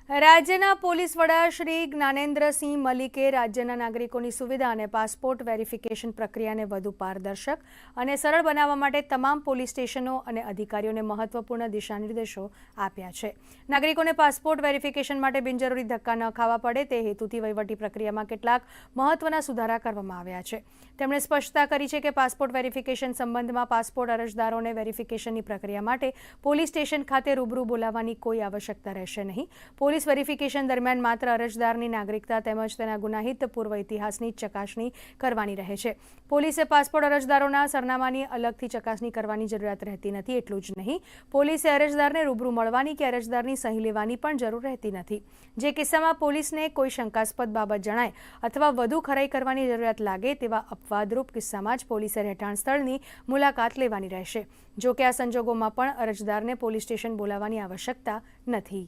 રાજ્યના પોલીસ વડા શ્રી જ્ઞાનેન્દ્રસિંહ મલિકે રાજ્યના નાગરિકોની સુવિધા અને પાસપોર્ટ વેરિફિકેશન પ્રક્રિયાને વધુ પારદર્શક અને સરળ બનાવવા માટે તમામ પોલીસ સ્ટેશનો અને અધિકારીઓને મહત્વપૂર્ણ દિશાનિર્દેશો આપ્યા છે। નાગરિકોને પાસપોર્ટ વેરિફિકેશન માટે બિનજરૂરી ધક્કા ન ખાવા પડે તે હેતુથી વહીવટી પ્રક્રિયામાં કેટલાક મહત્વના સુધારા કરવામાં આવ્યા છે। તેમણે સ્પષ્ટતા કરી છે કે પાસપોર્ટ વેરિફિકેશન સંબંધમાં પાસપોર્ટ અરજદારોને વેરિફિકેશનની પ્રક્રિયા માટે પોલીસ સ્ટેશન ખાતે રૂબરૂ બોલાવવાની કોઈ આવશ્યકતા રહેશે નહીં। પોલીસ વેરિફિકેશન દરમિયાન માત્ર અરજદારની નાગરિકતા તેમજ તેના ગુનાહિત પૂર્વ ઇતિહાસની ચકાસણી કરવાની રહે છે। પોલીસે પાસપોર્ટ અરજદારોના સરનામાની અલગથી ચકાસણી કરવાની જરૂરિયાત રહેતી નથી। એટલું જ નહીં, પોલીસે અરજદારને રૂબરૂ મળવાની કે અરજદારની સહી લેવાની પણ જરૂર રહેતી નથી। જે કિસ્સામાં પોલીસને કોઈ શંકાસ્પદ બાબત જણાય અથવા વધુ ખરાઈ કરવાની જરૂરિયાત લાગે તેવા અપવાદરૂપ કિસ્સામાં જ પોલીસે રહેઠાણ સ્થળની મુલાકાત લેવાની રહેશે। જો કે આ સંજોગોમાં પણ અરજદારને પોલીસ સ્ટેશન બોલાવવાની આવશ્યકતા નથી।